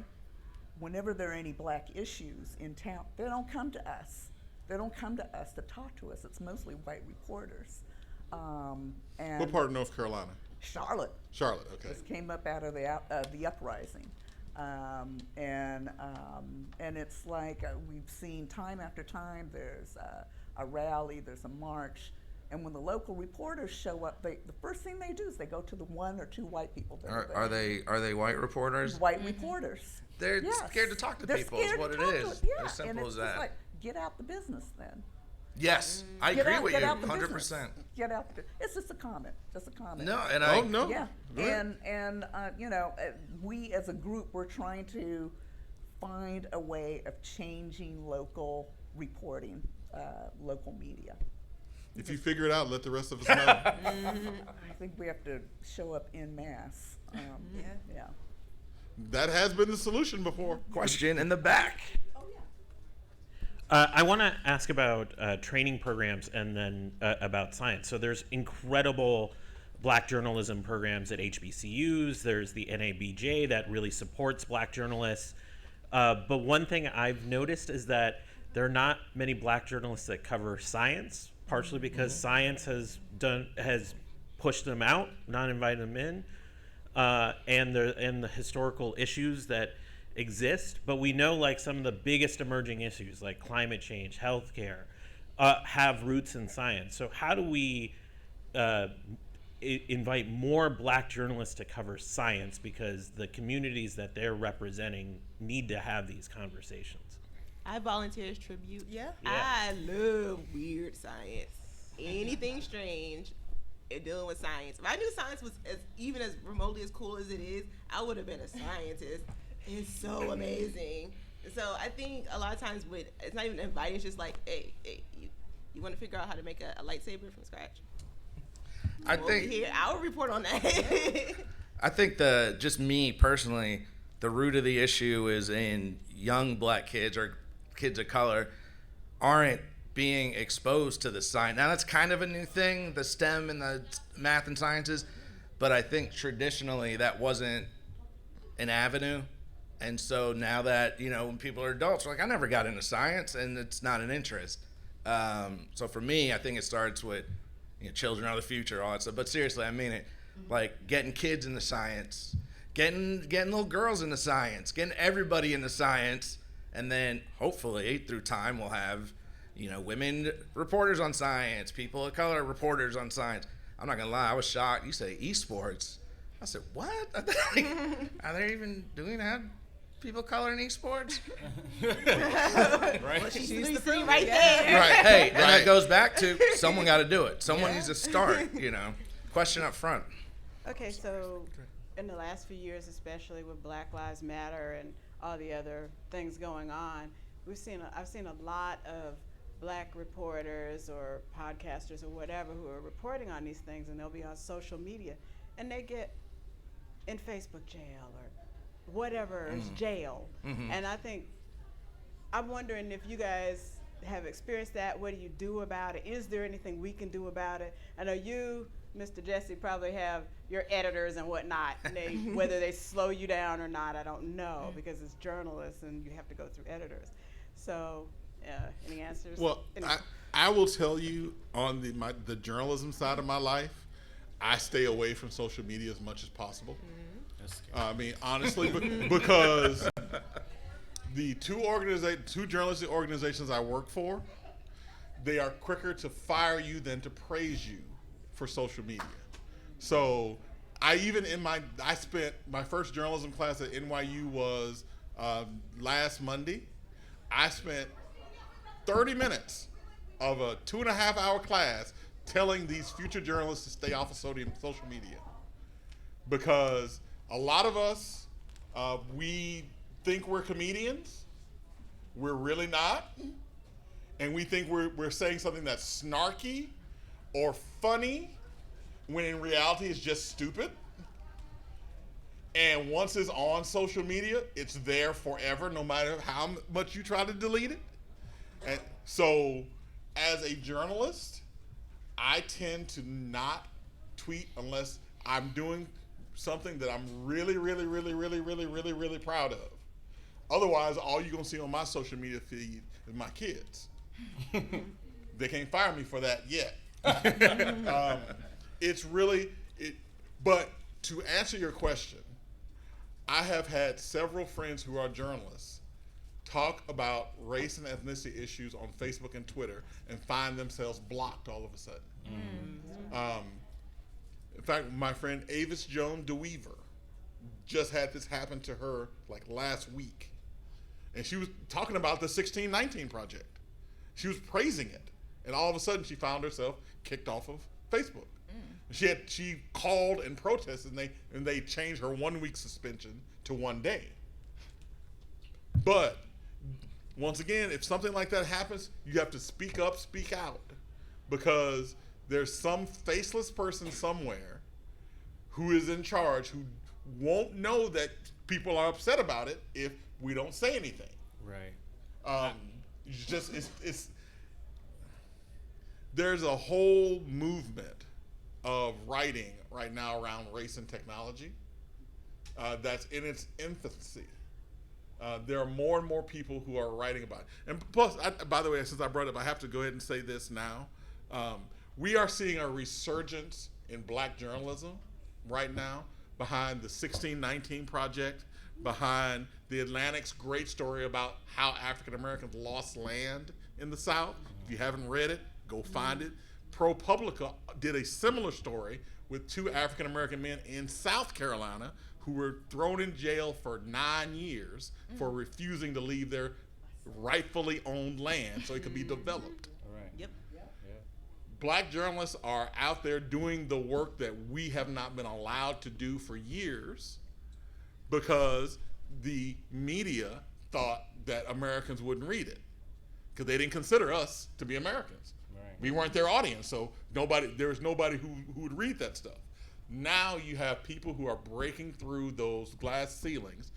Whenever there are any Black issues in town, they don't come to us. They don't come to us to talk to us. It's mostly white reporters. And What part of North Carolina? Charlotte. Charlotte, okay. This came up out of the uprising. And it's like we've seen time after time, there's a rally, there's a march, and when the local reporters show up, the first thing they do is they go to the one or two white people that Are they white reporters? White reporters. They're scared to talk to people is what it is. As simple as that. Like, get out the business then. Yes, I agree with you 100%. Get out the It's just a comment. No, and Yeah, and you know, we as a group, we're trying to find a way of changing local reporting, local media. If you figure it out, let the rest of us know. I think we have to show up en masse. Yeah. That has been the solution before. Question in the back. I want to ask about training programs and then about science. So there's incredible Black journalism programs at HBCUs. There's the NABJ that really supports Black journalists. But one thing I've noticed is that there are not many Black journalists that cover science, partially because science has pushed them out, not invited them in, and the historical issues that exist. But we know like some of the biggest emerging issues like climate change, healthcare, have roots in science. So how do we invite more Black journalists to cover science, because the communities that they're representing need to have these conversations? I volunteer as tribute. Yeah. I love weird science. Anything strange and dealing with science. If I knew science was even as remotely as cool as it is, I would have been a scientist. It's so amazing. So I think a lot of times it's not even inviting, it's just like, hey, you want to figure out how to make a lightsaber from scratch? I'll report on that. I think just me personally, the root of the issue is in young Black kids or kids of color aren't being exposed to the science. Now that's kind of a new thing, the STEM and the math and sciences, but I think traditionally that wasn't an avenue. And so now that, when people are adults, like, I never got into science and it's not an interest. So for me, I think it starts with, children are the future, all that stuff. But seriously, I mean it. Like getting kids into science, getting little girls into science, getting everybody into science. And then hopefully through time we'll have, women reporters on science, people of color reporters on science. I'm not going to lie, I was shocked. You say esports. I said, what? Are they even doing that? People of color in esports? Right. Well, she's the free right there. Right. Hey, and that goes back to someone got to do it. Someone needs to start, Question up front. Okay, so in the last few years, especially with Black Lives Matter and all the other things going on, I've seen a lot of Black reporters or podcasters or whatever who are reporting on these things, and they'll be on social media, and they get in Facebook jail or whatever is jail. Mm-hmm. And I'm wondering if you guys have experienced that. What do you do about it? Is there anything we can do about it? I know you, Mr. Jesse, probably have your editors and whatnot. And whether they slow you down or not, I don't know, because it's journalists and you have to go through editors. So, any answers? Well, I will tell you on the journalism side of my life, I stay away from social media as much as possible. I mean, honestly, because the two journalistic organizations I work for, they are quicker to fire you than to praise you for social media. So I spent my first journalism class at NYU was last Monday. I spent 30 minutes of a 2.5-hour class telling these future journalists to stay off of social media, because a lot of us, we think we're comedians. We're really not. And we think we're saying something that's snarky or funny, when in reality it's just stupid. And once it's on social media, it's there forever, no matter how much you try to delete it. And so, as a journalist, I tend to not tweet unless I'm doing something that I'm really, really, really, really, really, really, really proud of. Otherwise, all you're gonna see on my social media feed is my kids. They can't fire me for that yet. But to answer your question, I have had several friends who are journalists talk about race and ethnicity issues on Facebook and Twitter and find themselves blocked all of a sudden. In fact, my friend Avis Joan DeWeaver just had this happen to her like last week. And she was talking about the 1619 Project. She was praising it. And all of a sudden she found herself kicked off of Facebook. She called and protested, and they changed her 1-week suspension to 1 day. But once again, if something like that happens, you have to speak up, speak out, because there's some faceless person somewhere who is in charge who won't know that people are upset about it if we don't say anything. Right. There's a whole movement of writing right now around race and technology that's in its infancy. There are more and more people who are writing about it. And plus, by the way, since I brought it up, I have to go ahead and say this now. We are seeing a resurgence in Black journalism right now behind the 1619 Project, behind the Atlantic's great story about how African Americans lost land in the South. If you haven't read it, go find it. ProPublica did a similar story with 2 African American men in South Carolina who were thrown in jail for 9 years for refusing to leave their rightfully owned land so it could be developed. Right. Yep. Black journalists are out there doing the work that we have not been allowed to do for years because the media thought that Americans wouldn't read it because they didn't consider us to be Americans. Right. We weren't their audience, so there was nobody who would read that stuff. Now you have people who are breaking through those glass ceilings,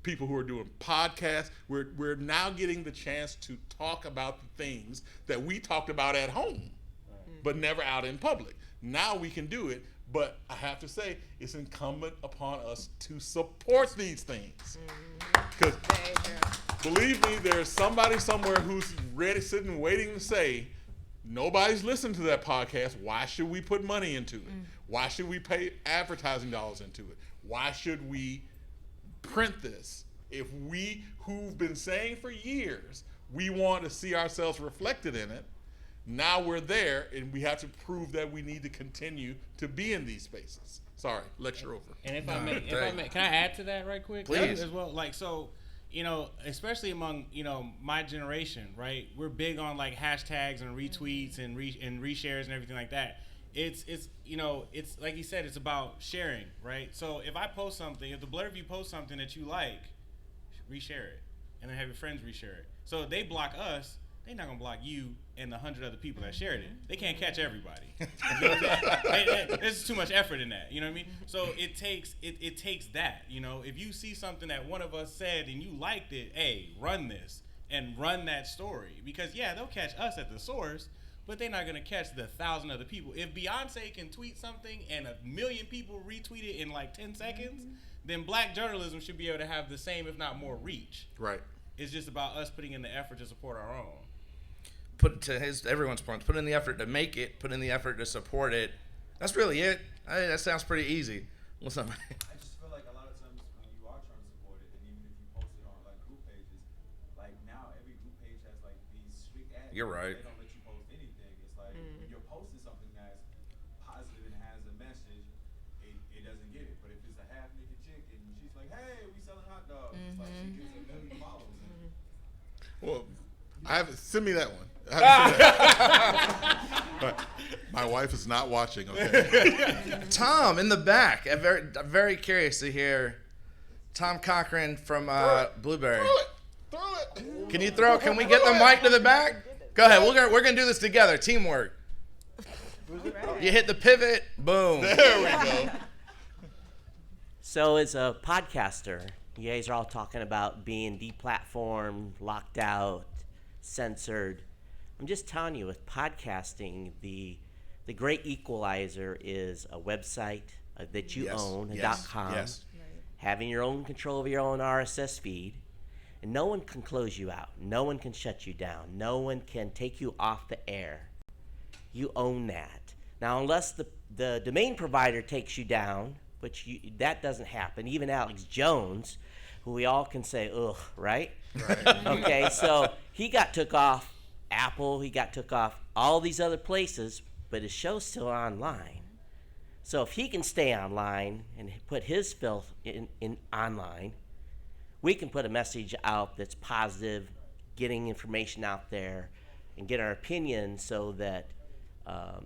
people who are doing podcasts. We're now getting the chance to talk about the things that we talked about at home, but never out in public. Now we can do it, but I have to say, it's incumbent upon us to support these things. Because believe me, there's somebody somewhere who's ready, sitting, waiting to say, nobody's listening to that podcast. Why should we put money into it? Why should we pay advertising dollars into it? Why should we print this? If we, who've been saying for years, we want to see ourselves reflected in it, now we're there, and we have to prove that we need to continue to be in these spaces. Sorry, lecture over. And if I may, can I add to that right quick? Please. As well, like, so, you know, especially among, you know, my generation, right? We're big on like hashtags and retweets and reshares and everything like that. It's you know, it's like you said, it's about sharing, right? So if I post something, if the Blurred View posts something that you like, reshare it, and then have your friends reshare it. So if they block us, they're not gonna block you and the 100 other people that shared it. They can't catch everybody. There's too much effort in that. You know what I mean? So it takes that. You know, if you see something that one of us said and you liked it, hey, run this and run that story, because yeah, they'll catch us at the source, but they're not gonna catch the 1,000 other people. If Beyonce can tweet something and 1 million people retweet it in like 10 seconds, then black journalism should be able to have the same, if not more, reach. Right. It's just about us putting in the effort to support our own. Put to everyone's points. Put in the effort to make it. Put in the effort to support it. That's really it. That sounds pretty easy. What's up? I just feel like a lot of times when you are trying to support it, and even if you post it on like group pages, like now every group page has like these strict ads. You're right. They don't let you post anything. It's like when you're posting something that's positive and has a message, it doesn't get it. But if it's a half naked chick and she's like, "Hey, we selling hot dogs," it's like she gets 1 million followers. Well, send me that one. But my wife is not watching. Okay. Tom in the back. I'm very curious to hear Tom Cochran from Blueberry. Throw it. Can you throw? Can we get the mic to the back? Go ahead. We're gonna do this together. Teamwork. You hit the pivot. Boom. There we go. So as a podcaster, you guys are all talking about being deplatformed, locked out, censored. I'm just telling you, with podcasting, the great equalizer is a website that you own, a .com, having your own control of your own RSS feed, and no one can close you out. No one can shut you down. No one can take you off the air. You own that. Now, unless the domain provider takes you down, which that doesn't happen. Even Alex Jones, who we all can say, ugh, right? Okay, so he got took off Apple, he got took off all these other places, but his show's still online. So if he can stay online and put his filth in online, we can put a message out that's positive, getting information out there, and get our opinion so that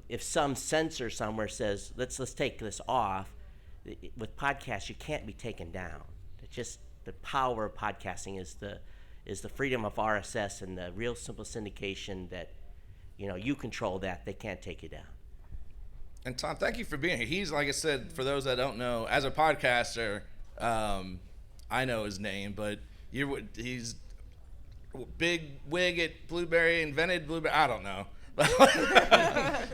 if some censor somewhere says, let's take this off, with podcasts, you can't be taken down. It's just the power of podcasting is the freedom of RSS and the real simple syndication that, you know, you control that. They can't take you down. And Tom, thank you for being here. He's, like I said, for those that don't know, as a podcaster, I know his name, but he's big wig at Blueberry, invented Blueberry. I don't know.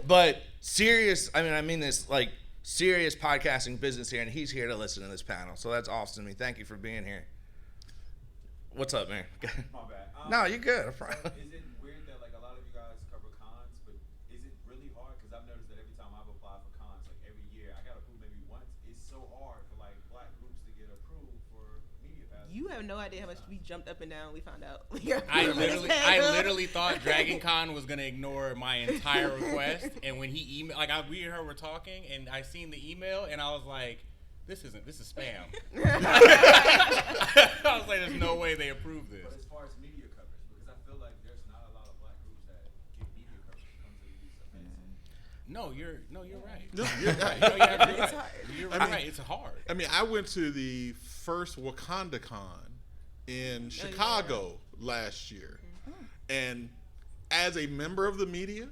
But serious, I mean this, like, serious podcasting business here, and he's here to listen to this panel. So that's awesome to me. Thank you for being here. What's up, man? My bad. No, you're good. So is it weird that like a lot of you guys cover cons, but is it really hard? Because I've noticed that every time I've applied for cons, like every year, I got approved maybe once. It's so hard for like black groups to get approved for media passes. You have no idea how much we jumped up and down. We found out. I literally thought Dragon Con was gonna ignore my entire request, and when he emailed, like we and her were talking, and I seen the email, and I was like, this is spam. I was like, there's no way they approved this. But as far as media coverage, because I feel like there's not a lot of black groups that get media coverage when it comes to these events. No, you're right. No, you're right. No, you're right. You're right. It's hard. I mean, I went to the first WakandaCon in Chicago last year, and as a member of the media,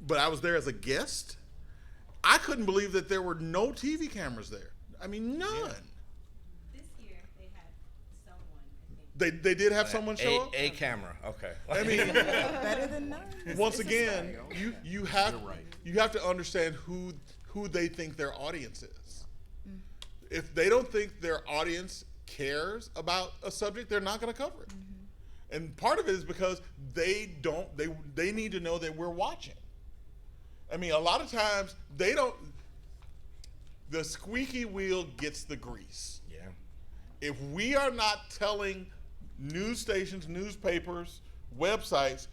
but I was there as a guest, I couldn't believe that there were no TV cameras there. I mean, none. This year they had They did have someone show up. A camera. Okay. I mean, Better than none. once again, you have to understand who they think their audience is. If they don't think their audience cares about a subject, they're not going to cover it. And part of it is because they need to know that we're watching. I mean, a lot of times they don't. The squeaky wheel gets the grease. Yeah. If we are not telling news stations, newspapers, websites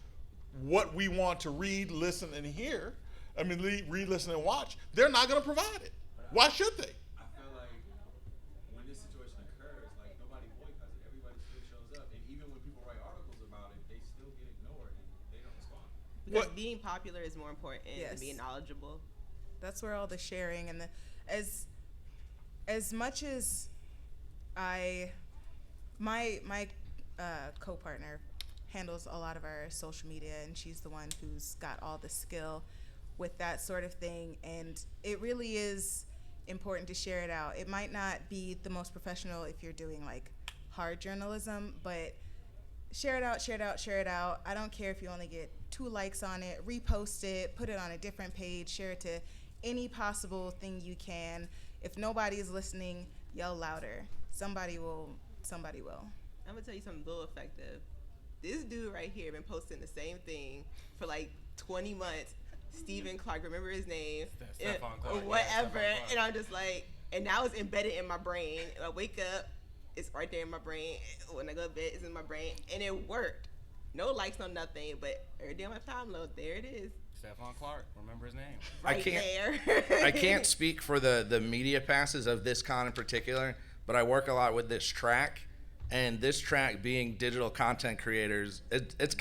what we want to read, listen, and hear, read, listen, and watch, they're not going to provide it. Why should they? I feel like when this situation occurs, like nobody boycotts it. Everybody still shows up, and even when people write articles about it, they still get ignored and they don't respond. Because being popular is more important than being knowledgeable. That's where all the sharing and as much as my co-partner handles a lot of our social media, and she's the one who's got all the skill with that sort of thing, and it really is important to share it out. It might not be the most professional if you're doing like hard journalism, but share it out, share it out, share it out. I don't care if you only get 2 likes on it, repost it, put it on a different page, share it to any possible thing you can. If nobody is listening, yell louder. Somebody will. I'm gonna tell you something a little effective. This dude right here been posting the same thing for like 20 months. Stephen Clark, remember his name? Stephon Clark. Or whatever. Yeah, Stephon Clark. And I'm just like, and now it's embedded in my brain. I wake up, it's right there in my brain. When I go to bed, it's in my brain. And it worked. No likes, no nothing, but every day on my timeline, there it is. Stephon Clark, remember his name. Right I can't speak for the media passes of this con in particular, but I work a lot with this track, and this track being digital content creators, it's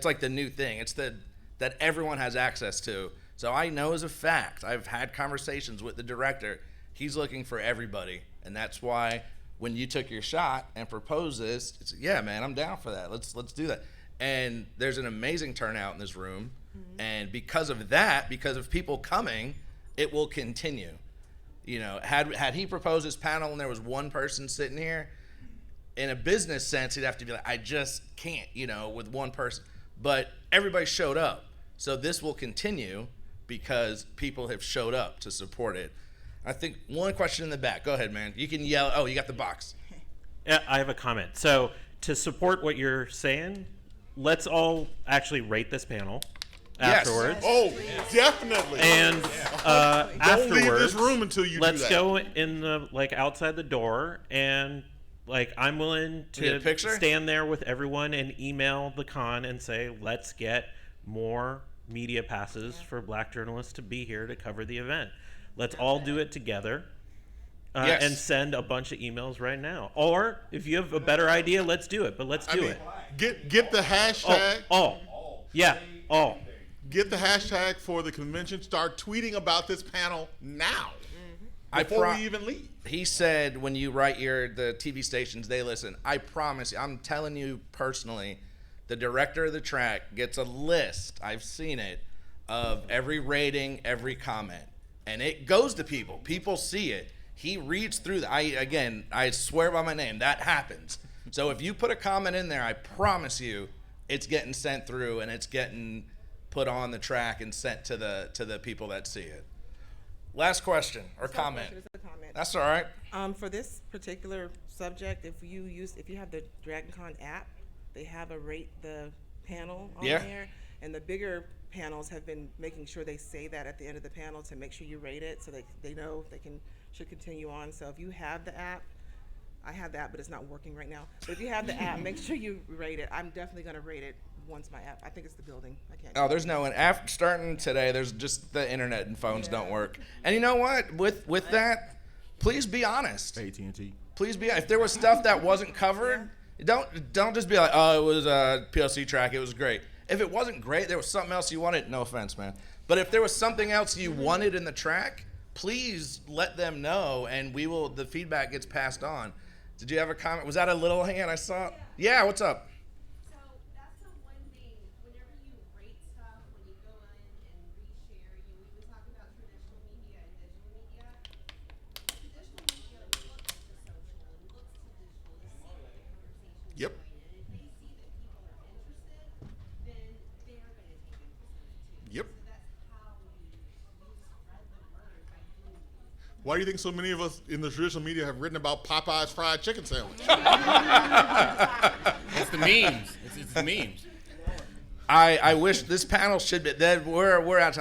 like the new thing. It's that everyone has access to. So I know as a fact, I've had conversations with the director. He's looking for everybody, and that's why when you took your shot and proposed this, it's, yeah, man, I'm down for that. Let's do that. And there's an amazing turnout in this room. And because of that, because of people coming, it will continue. You know, had he proposed his panel and there was one person sitting here, in a business sense, he'd have to be like, I just can't, with one person. But everybody showed up. So this will continue because people have showed up to support it. I think one question in the back. Go ahead, man. You can yell. Oh, you got the box. Yeah, I have a comment. So to support what you're saying, let's all actually rate this panel afterwards. Oh, definitely. And don't afterwards, leave this room until you let's do that. go in the outside the door, and I'm willing Get a to picture? stand there with everyone and email the con and say, let's get more media passes for Black journalists to be here to cover the event. Let's all do it together. Yes. And send a bunch of emails right now. Or if you have a better idea, let's do it. But let's do it. Get the hashtag. Yeah. Get the hashtag for the convention. Start tweeting about this panel now. I Before we even leave. He said when you write the TV stations, they listen. I promise you, I'm telling you personally, the director of the track gets a list, I've seen it, of every rating, every comment. And it goes to people. People see it. He reads through that. I swear by my name, that happens. So if you put a comment in there, I promise you, it's getting sent through and it's getting put on the track and sent to the people that see it. Last question or comment. It's a comment. That's all right. For this particular subject, if you have the DragonCon app, they have a rate the panel on there, and the bigger panels have been making sure they say that at the end of the panel to make sure you rate it, so they know they should continue on. So if you have the app, I have the app, but it's not working right now. But if you have the app, make sure you rate it. I'm definitely going to rate it once my app. I think it's the building. I can't. Oh, there's no one. After starting today, there's just the internet and phones don't work. And you know what? With that, please be honest. AT&T. Please be. If there was stuff that wasn't covered, don't just be like, oh, it was a PLC track. It was great. If it wasn't great, there was something else you wanted. No offense, man. But if there was something else you wanted in the track, please let them know, and the feedback gets passed on. Did you have a comment? Was that a little hand I saw? Yeah, what's up? So that's the one thing, whenever you rate stuff, when you go in and reshare, we were talking about traditional media and digital media. Traditional media looks to social, looks to digital to see what Why do you think so many of us in the traditional media have written about Popeye's fried chicken sandwich? It's the memes. It's the memes. I wish this panel should be. We're out of time.